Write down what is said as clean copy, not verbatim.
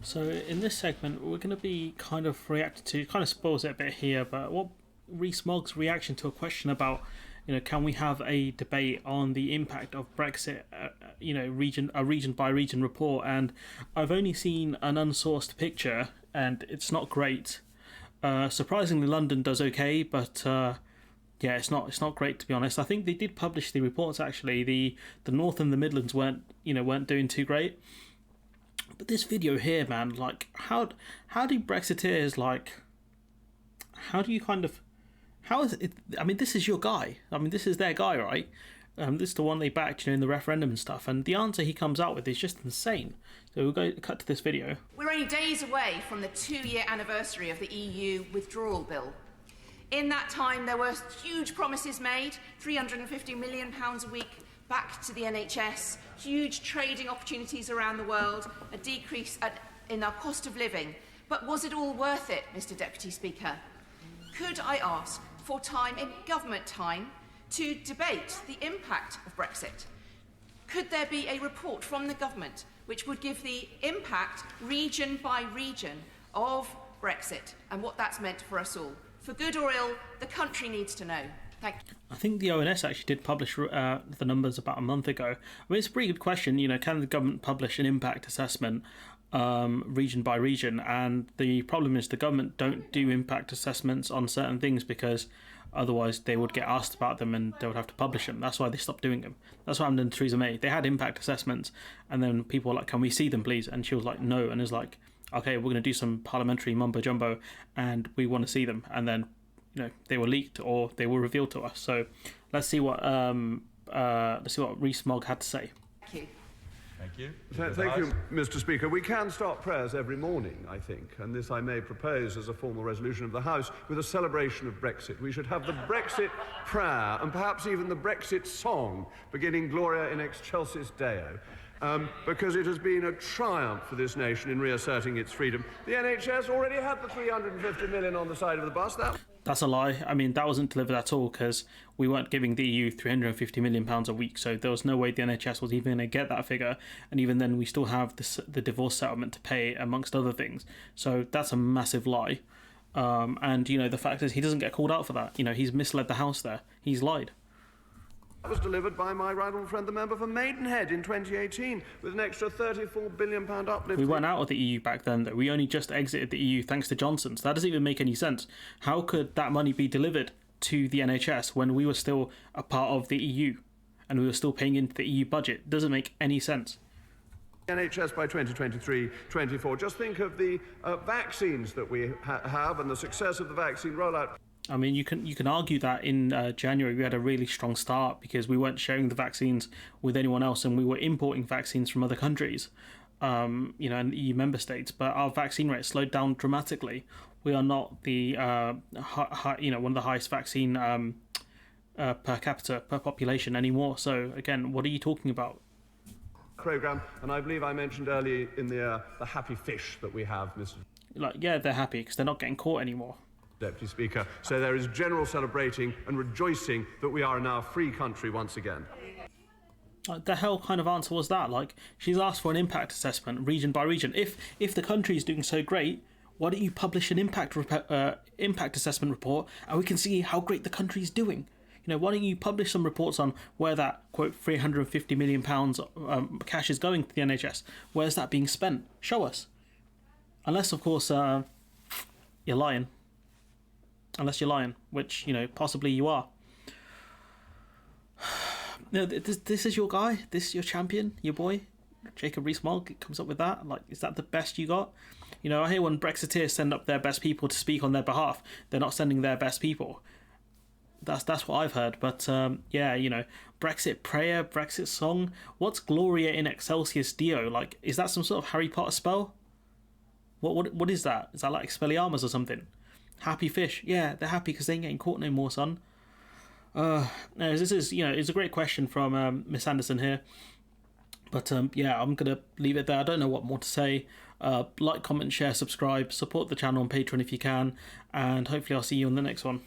So in this segment, we're going to be kind of reacting to, kind of spoils it a bit here, but what Reece Mogg's reaction to a question about, can we have a debate on the impact of Brexit, a region by region report, and I've only seen an unsourced picture, and it's not great. Surprisingly, London does okay, but yeah, it's not great, to be honest. I think they did publish the reports actually. The North and the Midlands weren't doing too great. But this video here, man, like how do Brexiteers how do you how is it? I mean, this is your guy. I mean, this is their guy, right? This is the one they backed, in the referendum and stuff. And the answer he comes out with is just insane. So we'll go cut to this video. We're only days away from the 2-year anniversary of the EU withdrawal bill. In that time, there were huge promises made, £350 million a week back to the NHS, huge trading opportunities around the world, a decrease in our cost of living. But was it all worth it, Mr Deputy Speaker? Could I ask for time in government time to debate the impact of Brexit? Could there be a report from the government which would give the impact region by region of Brexit and what that's meant for us all? For good or ill, the country needs to know. Thank you. I think the ONS actually did publish the numbers about a month ago. I mean, it's a pretty good question. Can the government publish an impact assessment region by region? And the problem is the government don't do impact assessments on certain things because otherwise they would get asked about them and they would have to publish them. That's why they stopped doing them. That's what happened to Theresa May. They had impact assessments and then people were like, can we see them please? And she was like, no. And it's like, okay, we're going to do some parliamentary mumbo jumbo and we want to see them. And then they were leaked or they were revealed to us. So let's see what Reece Mogg had to say. Thank you. Thank you. Thank you, Mr. Speaker. We can start prayers every morning, I think, and this I may propose as a formal resolution of the House with a celebration of Brexit. We should have the Brexit prayer and perhaps even the Brexit song beginning Gloria in excelsis Deo. Because it has been a triumph for this nation in reasserting its freedom. The NHS already had the 350 million on the side of the bus. That's a lie. I mean, that wasn't delivered at all because we weren't giving the EU £350 million a week. So there was no way the NHS was even going to get that figure. And even then, we still have the divorce settlement to pay, amongst other things. So that's a massive lie. And, the fact is he doesn't get called out for that. He's misled the House there. He's lied. That was delivered by my right honourable friend, the member for Maidenhead in 2018, with an extra £34 billion uplift. We went out of the EU back then, though. We only just exited the EU thanks to Johnson. So that doesn't even make any sense. How could that money be delivered to the NHS when we were still a part of the EU and we were still paying into the EU budget? It doesn't make any sense. NHS by 2023-24. Just think of the vaccines that we have and the success of the vaccine rollout. I mean, you can argue that in January we had a really strong start because we weren't sharing the vaccines with anyone else and we were importing vaccines from other countries, and EU member states. But our vaccine rate slowed down dramatically. We are not the one of the highest vaccine per capita per population anymore. So again, what are you talking about? Program, and I believe I mentioned earlier in the happy fish that we have, Mr. Yeah, they're happy because they're not getting caught anymore. Deputy Speaker. So there is general celebrating and rejoicing that we are now a free country once again. The hell kind of answer was that? She's asked for an impact assessment region by region. If the country is doing so great, why don't you publish an impact assessment report and we can see how great the country is doing? Why don't you publish some reports on where that, quote, £350 million cash is going to the NHS? Where's that being spent? Show us. Unless, of course, you're lying. Unless you're lying, which, possibly you are. This is your guy? This is your champion? Your boy? Jacob Rees-Mogg comes up with that? Is that the best you got? I hear when Brexiteers send up their best people to speak on their behalf, they're not sending their best people. That's what I've heard. But, yeah, Brexit prayer, Brexit song. What's Gloria in excelsis Deo? Is that some sort of Harry Potter spell? What is that? Is that like Expelliarmus or something? Happy fish. Yeah, they're happy because they ain't getting caught no more, son. This is, it's a great question from Miss Anderson here. But, yeah, I'm going to leave it there. I don't know what more to say. Like, comment, share, subscribe. Support the channel on Patreon if you can. And hopefully I'll see you on the next one.